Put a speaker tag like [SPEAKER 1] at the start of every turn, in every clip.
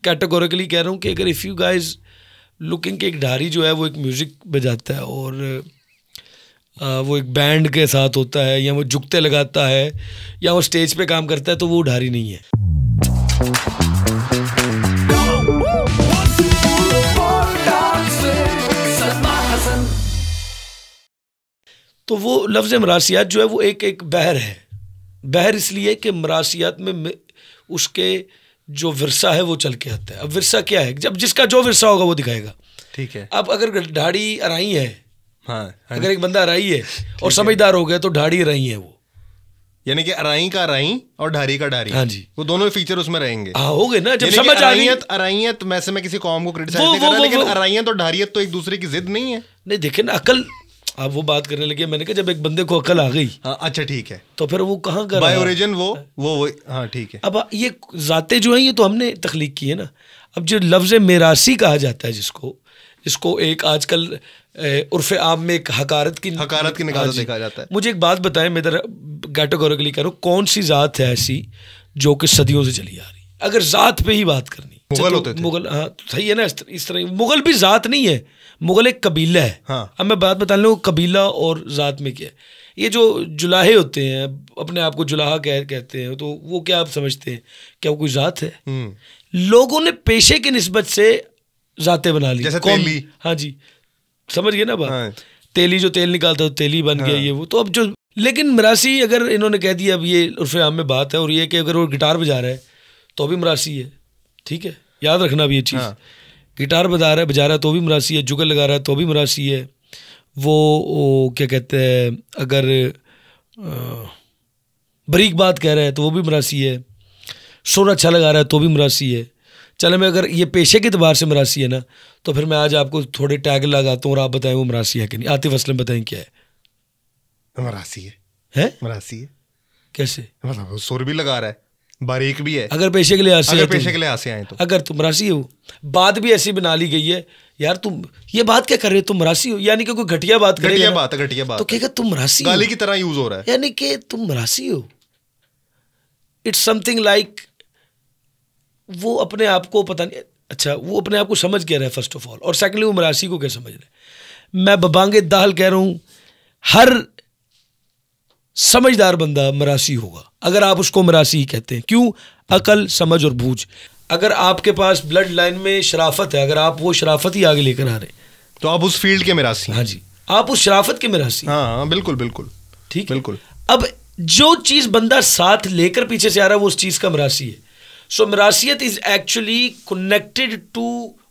[SPEAKER 1] Categorically कह रहा हूँ कि अगर इफ़ यू गाइज लुकिंग कि एक ढारी जो है वो एक म्यूज़िक बजाता है और वो एक बैंड के साथ होता है या वो जुगते लगाता है या वो स्टेज पे काम करता है, तो वो ढारी नहीं है। तो वो लफ्ज़ मरासियात जो है वो एक बहर है। बहर इसलिए कि मरासियात में उसके जो विरसा है वो चल के आता है। अब विरसा क्या है, जब जिसका जो विरसा होगा वो दिखाएगा। ठीक है। अब अगर ढाड़ी अराई है, हाँ, अगर एक बंदा अराई है और समझदार हो गया तो ढाड़ी अराई है वो, यानी कि अराई का अराई और ढारी का ढारी। हाँ जी, वो दोनों फीचर उसमें रहेंगे। हाँ, हो गए ना। जब समझ आ गई अराइयत, वैसे मैं किसी कौम को क्रिटिसाइज नहीं कर रहा, लेकिन अराइयत और ढारियत तो एक दूसरे की जिद नहीं है। नहीं, देखिए ना, अकल, आप वो बात करने लगे, मैंने कहा जब एक बंदे को अकल आ गई, हाँ, अच्छा ठीक है, तो फिर वो कहाँ का बाय ओरिजिन वो हाँ ठीक है। अब ये जाते जो है ये तो हमने तख्लीक की है ना। अब जो लफ्ज़ मेरासी कहा जाता है जिसको एक आजकल उर्फ़ आम में एक हकारत की निगाह से देखा जाता है। मुझे एक बात बताएं, मैं इधर कैटेगोरिकली कह रहा हूँ, कौन सी ज़ात है ऐसी जो कि सदियों से चली आ रही? अगर ज़ात पे ही बात करनी, मुगल होते थे। मुगल, हाँ सही है ना, इस तरह मुगल भी ज़ात नहीं है, मुगल एक कबीला है। हाँ। अब मैं बात बता लूँ कबीला और ज़ात में क्या है। ये जो जुलाहे होते हैं, अपने आप को जुलाहा कहते हैं, तो वो क्या आप समझते हैं, क्या वो कोई ज़ात है? लोगों ने पेशे की निस्बत से ज़ातें बना ली, जैसे तेली। हाँ जी, समझ गए ना बात। हाँ। तेली जो तेल निकालता है तो तेली बन गया। ये वो तो अब जो, लेकिन मरासी अगर इन्होंने कह दिया, अब ये उर्फ़ आम में बात है, और ये कि अगर वो गिटार बजा रहा है तो भी मरासी है। ठीक है, याद रखना भी ये चीज़। हाँ। गिटार बजा रहा है तो भी मरासी है, जुगल लगा रहा है तो भी मरासी है। वो क्या कहते हैं, अगर बरीक बात कह रहा है तो वो भी मरासी है। सुर अच्छा लगा रहा है तो भी मरासी है। चले, मैं अगर ये पेशे के अतबार से मरासी है ना, तो फिर मैं आज आपको थोड़े टैग लगाता हूँ और आप बताएं वो मरासी है कि नहीं। आतिफ असलम बताएं क्या है? मरासी है? मरासी है कैसे? मतलब सुर भी लगा रहा है, बारीक भी है, अगर पेशे के लिए आए तो अगर तुम मरासी हो। बात भी ऐसी बना ली गई है, यार तुम ये बात क्या कर रहे हो, तुम मरासी हो, यानी कि कोई घटिया बात तो कहेगा तुम मरासी हो, गाली की तरह यूज हो रहा है, यानी कि तुम मरासी हो। इट्स समथिंग लाइक वो अपने आप को पता नहीं, अच्छा वो अपने आप को समझ क्या रहा है फर्स्ट ऑफ ऑल, और सेकेंडली वो मरासी को क्या समझ रहा है। मैं बबांगे दाल कह रहा हूँ, हर समझदार बंदा मरासी होगा अगर आप उसको मरासी ही कहते हैं। क्यों? अकल, समझ और बूझ। अगर आपके पास ब्लड लाइन में शराफत है, अगर आप वो शराफत ही आगे लेकर आ रहे तो आप उस फील्ड के मरासी। हाँ जी, आप उस शराफत के मरासी। हाँ बिल्कुल बिल्कुल ठीक, बिल्कुल। अब जो चीज़ बंदा साथ लेकर पीछे से आ रहा है वो उस चीज़ का मरासी है। सो मरासियत is actually connected to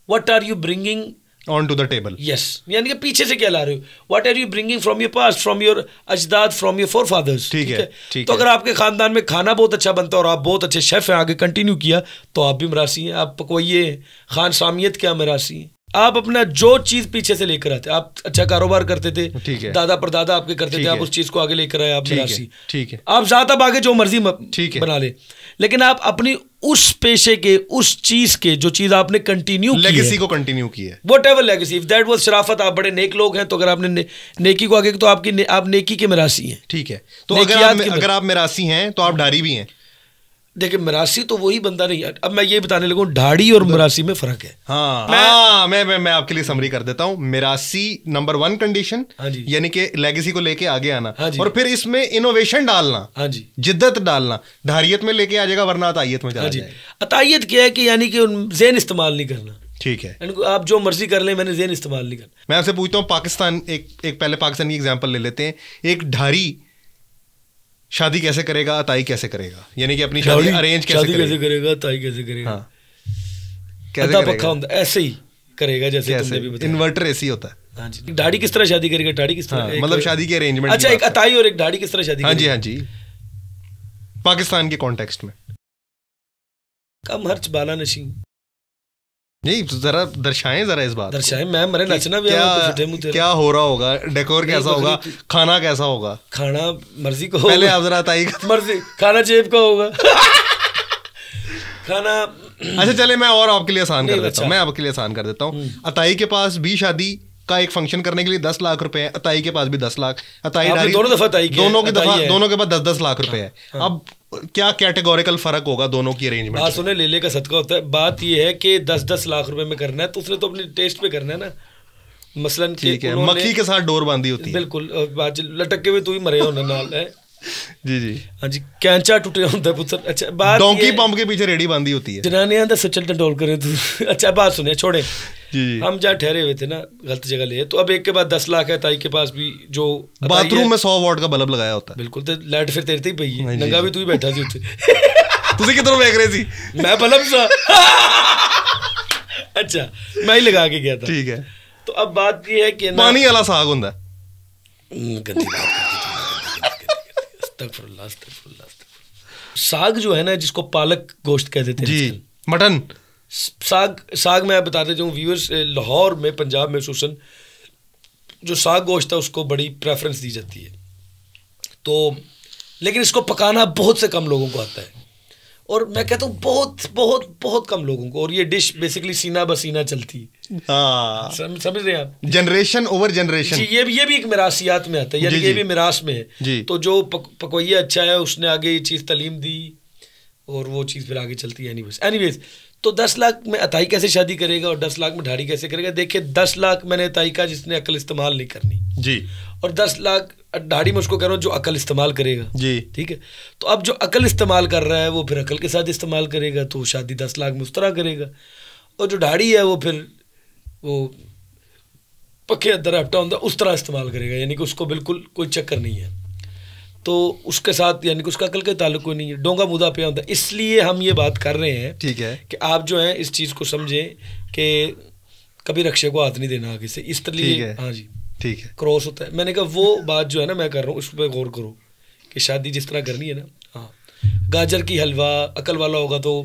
[SPEAKER 1] what are you bringing on to the table. Yes, यानी कि पीछे से क्या ला रहे हो, what are you bringing from your past, from your अजदाद, फ्रॉम योर फोर फादर्स। ठीक है। तो अगर आपके खानदान में खाना बहुत अच्छा बनता है और आप बहुत अच्छे शेफ हैं, आगे कंटिन्यू किया, तो आप भी मरासी हैं। आप पकवैये खान सामियत क्या मरासी हैं। आप अपना जो चीज पीछे से लेकर आते, आप अच्छा कारोबार करते थे, दादा परदादा आपके करते थे, आप उस चीज को आगे लेकर आए, आप मरासी। ठीक है, आप ज़ात अब आगे जो मर्जी बना ले, लेकिन आप अपनी उस पेशे के, उस चीज के, जो चीज आपने कंटिन्यू की, लेगेसी को कंटिन्यू की है, what ever legacy, if that was शराफत, आप बड़े नेक लोग हैं, तो अगर आपने नेकी को आगे, तो आप नेकी के मरासी हैं। ठीक है, तो अगर आप मरासी हैं तो आप ढारी भी हैं। देखिए, मरासी तो वही बंदा नहीं है। अब मैं ये बताने लगूं, ढाड़ी और मरासी में फर्क है। हाँ, मैं आपके लिए समरी कर देता हूं। मरासी नंबर 1 कंडीशन, यानी कि लेगेसी को लेके आगे आना, और फिर इसमें इनोवेशन डालना, हाँ जी, जिद्दत डालना। ढारियत में लेके आ जाएगा, वरना अतायत में चला जाएगा। अतायत क्या है कि यानी कि ज़हन इस्तेमाल नहीं करना। ठीक है, आप जो मर्जी कर ले, मैंने ज़हन इस्तेमाल नहीं करना। मैं आपसे पूछता हूँ, पाकिस्तान, एक पहले पाकिस्तान की एग्जाम्पल ले लेते हैं। एक ढारी शादी कैसे करेगा, अताई कैसे करेगा, यानी कि अपनी शादी अरेंज कैसे करेगा, अताई कैसे करेगा। हाँ, कैसे पक्का होता ऐसे ही करेगा जैसे तुमने भी बताया, इन्वर्टर ऐसे ही होता है। हाँ जी, ढाड़ी किस तरह शादी करेगा, ढाड़ी किस तरह, मतलब शादी की अरेंजमेंट। अच्छा, एक अताई और एक ढाड़ी किस तरह शादी करेगा। हाँ जी, हाँ जी, पाकिस्तान के कॉन्टेक्स्ट में। कम हर्च बाला नशी नहीं, जरा दर्शाएं, जरा इस बात दर्शाएं। मैं मरे नचना भी क्या हो रहा होगा, डेकोर कैसा होगा, खाना कैसा होगा। खाना मर्जी को, पहले आप जरा अताई का मर्जी, खाना जेब का होगा खाना। अच्छा चले, मैं और आपके लिए आसान कर देता हूँ, अताई के पास भी शादी
[SPEAKER 2] का एक फंक्शन करने के लिए 10 लाख रुपए है, अताई के पास भी 10 लाख, अताई डारी
[SPEAKER 1] दोनों दफा
[SPEAKER 2] दोनों के पास 10-10 लाख रुपए है। अब क्या कैटेगोरिकल फर्क होगा दोनों की अरेंजमेंट?
[SPEAKER 1] बात सुने, लेले का सदका होता है। बात ये है कि 10-10 लाख रुपए में करना है तो उसने तो अपने टेस्ट पे करना है ना। मसलन
[SPEAKER 2] ठीक है, मक्खी के साथ डोर बांधी होती है।
[SPEAKER 1] बिल्कुल, लटक के हुए तू ही मरे होना नाल है।
[SPEAKER 2] जी जी
[SPEAKER 1] हाँ जी, कैंचा टूटे होता है पुत्र। अच्छा बात,
[SPEAKER 2] डोंकी पंप के पीछे रेडी बांधी होती है।
[SPEAKER 1] जनानियां दा सचल टंडोल करे तू। अच्छा बात सुने, छोड़े
[SPEAKER 2] जी।
[SPEAKER 1] हम जहाँ ठहरे हुए थे ना, गलत जगह ले, तो अब एक के बाद 10 लाख है, ताई के पास भी जो
[SPEAKER 2] बाथरूम में 100 वाट का बल्ब लगाया होता है।
[SPEAKER 1] बिल्कुल, तो लाइट फिर तेरे ही पई है, नंगा भी तू ही बैठा सी उत्ते।
[SPEAKER 2] तुझे किधरों देख रही थी?
[SPEAKER 1] मैं बल्ब सा। अच्छा मैं ही लगा के गया था।
[SPEAKER 2] ठीक है,
[SPEAKER 1] तो अब बात ये है कि
[SPEAKER 2] पानी वाला साग होता है।
[SPEAKER 1] गंदी बात, अस्तगफुरुल्लाह अस्तगफुरुल्लाह। साग जो है ना, जिसको पालक गोश्त कह देते हैं
[SPEAKER 2] जी, मटन
[SPEAKER 1] साग मैं बता देता हूँ व्यूअर्स, लाहौर में, पंजाब में सुसन जो साग गोश्त है उसको बड़ी प्रेफरेंस दी जाती है। तो लेकिन इसको पकाना बहुत से कम लोगों को आता है, और मैं कहता हूँ बहुत बहुत बहुत कम लोगों को। और ये डिश बेसिकली सीना बसीना चलती है। समझ रहे हैं आप?
[SPEAKER 2] Generation over generation.
[SPEAKER 1] ये भी एक मिरासियात में आता है, यानी ये भी मिरास में है। तो जो पकवैया अच्छा है उसने आगे ये चीज़ तालीम दी और वो चीज़ फिर आगे चलती है। एनीवेज तो 10 लाख में अताई कैसे शादी करेगा और 10 लाख में ढाड़ी कैसे करेगा? देखिए 10 लाख मैंने अताई का जिसने अकल इस्तेमाल नहीं करनी
[SPEAKER 2] जी,
[SPEAKER 1] और 10 लाख ढाड़ी में उसको कह रहा हूँ जो अकल इस्तेमाल करेगा
[SPEAKER 2] जी।
[SPEAKER 1] ठीक है, तो अब जो अकल इस्तेमाल कर रहा है वो फिर अकल के साथ इस्तेमाल करेगा, तो शादी 10 लाख में उस तरह करेगा। और जो ढाड़ी है वो फिर वो पक्के अंदर हफ्टा होता उस तरह इस्तेमाल करेगा, यानी कि उसको बिल्कुल कोई चक्कर नहीं है, तो उसके साथ यानी कि उसका अकल का ताल्लुक कोई नहीं है, डोंगा मुदा पे होता है। इसलिए हम ये बात कर रहे हैं,
[SPEAKER 2] ठीक है,
[SPEAKER 1] कि आप जो है इस चीज़ को समझें कि कभी रक्षे को हाथ नहीं देना आगे से, इस तरह। हाँ जी, ठीक है, क्रॉस होता है। मैंने कहा वो बात जो है ना मैं कर रहा हूँ उस पर गौर करो कि शादी जिस तरह करनी है ना, हाँ गाजर की हलवा अकल वाला होगा तो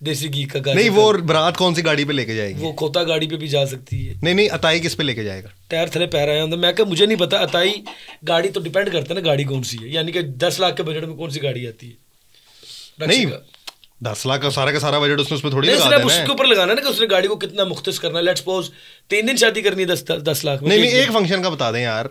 [SPEAKER 1] देसी घी का गाजर
[SPEAKER 2] नहीं, वो बारात कौन सी गाड़ी पे लेके जाएगी?
[SPEAKER 1] वो खोता गाड़ी पे भी जा सकती है।
[SPEAKER 2] नहीं, अताई किस पे लेके जाएगा?
[SPEAKER 1] टायर थले पैर आया होता। मैं क्या मुझे नहीं पता, अताई गाड़ी तो डिपेंड करता है ना गाड़ी कौन सी है, यानी कि 10 लाख के बजट में कौन सी गाड़ी आती है।
[SPEAKER 2] नहीं 10 लाख का सारा बजट उसमें थोड़ी लगा देना है।
[SPEAKER 1] उसके ऊपर लगाना ना कि उसने गाड़ी को कितना मुख्तस करना है। लेट्स सपोज 3 दिन शादी करनी है 10 लाख में।
[SPEAKER 2] नहीं, एक फंक्शन का बता दें यार,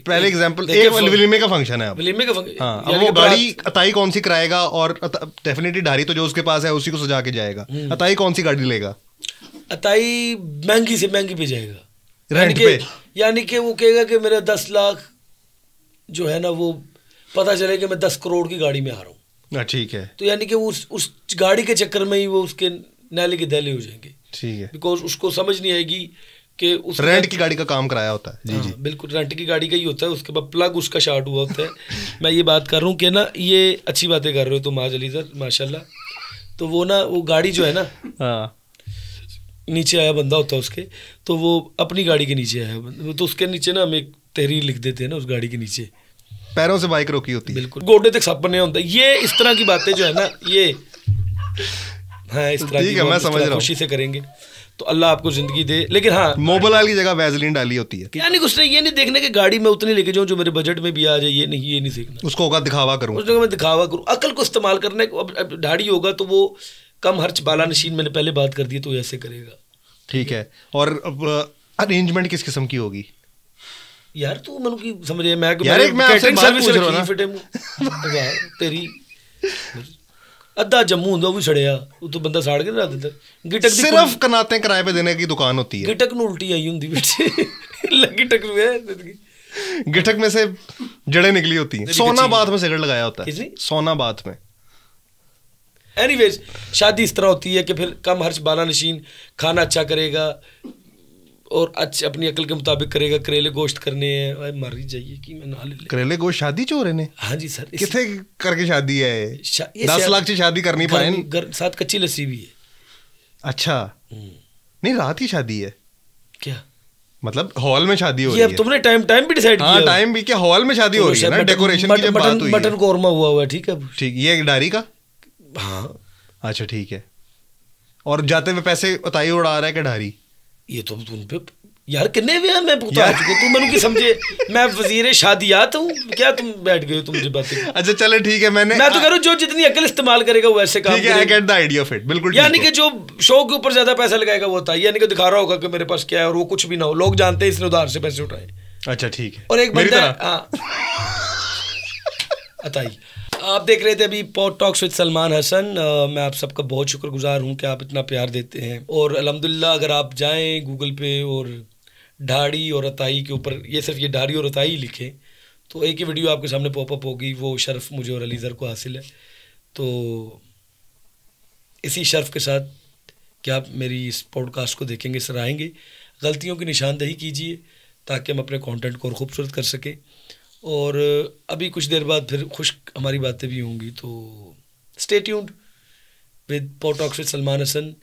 [SPEAKER 2] पहले एग्जांपल, एक वलीमे का फंक्शन है।
[SPEAKER 1] वलीमे का फंक्शन,
[SPEAKER 2] हाँ, अब वो गाड़ी अताई कौन सी कराएगा? और डेफिनेटली ढारी तो जो उसके पास है उसी को सजा के जाएगा। अताई कौन सी गाड़ी लेगा?
[SPEAKER 1] अताई महंगी से महंगी पे जाएगा,
[SPEAKER 2] रेंट पे,
[SPEAKER 1] यानी कि वो कहेगा कि मेरा 10 लाख जो है ना वो पता चले कि मैं 10 करोड़ की गाड़ी में आ रहा हूँ।
[SPEAKER 2] ठीक है,
[SPEAKER 1] तो यानी कि उस गाड़ी के चक्कर में ही वो उसके नाले के दहले हो जाएंगे।
[SPEAKER 2] ठीक है,
[SPEAKER 1] बिकॉज उसको समझ नहीं आएगी कि उस
[SPEAKER 2] रेंट की गाड़ी का काम कराया होता है। जी जी,
[SPEAKER 1] बिल्कुल, रेंट की गाड़ी का ही होता है। उसके बाद प्लग उसका शॉर्ट हुआ होता है। मैं ये बात कर रहा हूँ कि ना ये अच्छी बातें कर रहे हो तुम आज अली सर, माशाल्लाह। तो वो ना वो गाड़ी जो है ना, नीचे आया बंदा होता है उसके, तो वो अपनी गाड़ी के नीचे आया, तो उसके नीचे ना हम एक तहरीर लिख देते हैं ना उस गाड़ी के नीचे,
[SPEAKER 2] पैरों से बाइक रोकी होती है।
[SPEAKER 1] बिल्कुल, गोडे तक सपन नहीं होता। ये इस तरह की बातें जो है ना ये हाँ इस तरह की
[SPEAKER 2] मैं समझ रहा हूँ,
[SPEAKER 1] खुशी से करेंगे तो अल्लाह आपको जिंदगी दे। लेकिन हाँ,
[SPEAKER 2] मोबाइल की जगह वैसलीन डाली होती है,
[SPEAKER 1] यानी उसने ये नहीं देखने कि गाड़ी में उतनी लेके जाऊँ जो मेरे बजट में भी आ जाए, ये नहीं देखना।
[SPEAKER 2] उसको होगा दिखावा करूँ,
[SPEAKER 1] उस जगह मैं दिखावा करूँ, अकल को इस्तेमाल करने को। अब ढाड़ी होगा तो वो कम खर्च बाला नशीन, मैंने पहले बात कर दी, तो ऐसे करेगा। ठीक है,
[SPEAKER 2] और अरेंजमेंट किस किस्म की होगी
[SPEAKER 1] यार? तू मन की समझ मैं
[SPEAKER 2] कैटरिंग सर्विस रखी
[SPEAKER 1] तेरी अद्धा जम्मू होंदा वो भी छड़िया, वो तो बंदा साड़ के रख देता। गिटक
[SPEAKER 2] सिर्फ कनाते किराए पे देने की दुकान होती है।
[SPEAKER 1] गिटक नूं उल्टी आई हुंदी गिटक
[SPEAKER 2] गिटक में से जड़ें निकली होती हैं। सोनाबाद में सिगरेट लगाया होता है, सोनाबाद में।
[SPEAKER 1] एनीवेज शादी इस तरह होती है कि फिर कम खर्च बाला नशीन, खाना अच्छा करेगा और अच्छा अपनी अकल के मुताबिक करेगा। करेले गोश्त करने हैं, मर ही जाइए कि मैं ना ले
[SPEAKER 2] करेले गोश्त शादी चो रहे ने।
[SPEAKER 1] हाँ जी सर,
[SPEAKER 2] किथे करके शादी है? 10 लाख से शादी करनी पाए,
[SPEAKER 1] साथ कच्ची लस्सी भी है।
[SPEAKER 2] अच्छा, नहीं रात की शादी है
[SPEAKER 1] क्या?
[SPEAKER 2] मतलब हॉल में शादी हो रही है?
[SPEAKER 1] अब तुमने टाइम भी डिसाइड किया?
[SPEAKER 2] हाँ, टाइम भी क्या, हॉल में शादी हो रही है ना, डेकोरेशन की जब बात हुई है।
[SPEAKER 1] मटन कोरमा हुआ है, ठीक है,
[SPEAKER 2] ठीक। ये डारी का?
[SPEAKER 1] हाँ,
[SPEAKER 2] अच्छा ठीक है। और जाते हुए पैसे अताई उड़ा रहा है क्या ढारी?
[SPEAKER 1] ये तो उन पे यार कितने भी हैं मैं पूछता चुका तू मैंने की समझे मैं वजीर शादियात हूँ क्या तुम बैठ गए हो तुम मुझे बातें।
[SPEAKER 2] अच्छा चलो ठीक है मैं
[SPEAKER 1] तो कह रहा हूँ जो जितनी अकल इस्तेमाल करेगा वो ऐसे काम
[SPEAKER 2] करेगा। I get the idea of it, बिल्कुल।
[SPEAKER 1] यानी कि जो शो के ऊपर ज्यादा पैसा लगाएगा वो होता है, यानी कि दिखा रहा होगा कि मेरे पास क्या है और वो कुछ भी ना हो, लोग जानते हैं इसने उधार से पैसे उठाए।
[SPEAKER 2] अच्छा ठीक है।
[SPEAKER 1] और एक बंदा अताई आप देख रहे थे अभी pod talks with Salman Hasan. मैं आप सबका बहुत शुक्रगुजार हूँ कि आप इतना प्यार देते हैं और अल्हम्दुलिल्लाह अगर आप जाएं गूगल पे और ढाड़ी और अताई के ऊपर ये सिर्फ ये ढाड़ी और अताई लिखें तो एक ही वीडियो आपके सामने पॉपअप होगी। वो शर्फ मुझे और अलीज़र को हासिल है। तो इसी शर्फ के साथ क्या आप मेरी इस पॉडकास्ट को देखेंगे, सराहेंगे, गलतियों की निशानदही कीजिए ताकि हम अपने कंटेंट को और खूबसूरत कर सकें। और अभी कुछ देर बाद फिर खुश्क हमारी बातें भी होंगी, तो stay tuned with pod talks with Salman Hasan.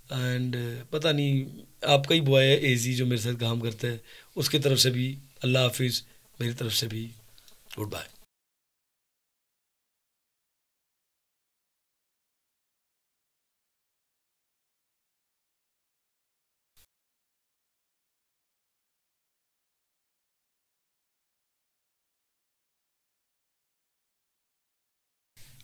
[SPEAKER 1] And पता नहीं आपका ही बॉय है एजी जो मेरे साथ काम करता है, उसकी तरफ से भी अल्लाह हाफिज़, मेरी तरफ से भी गुड बाय।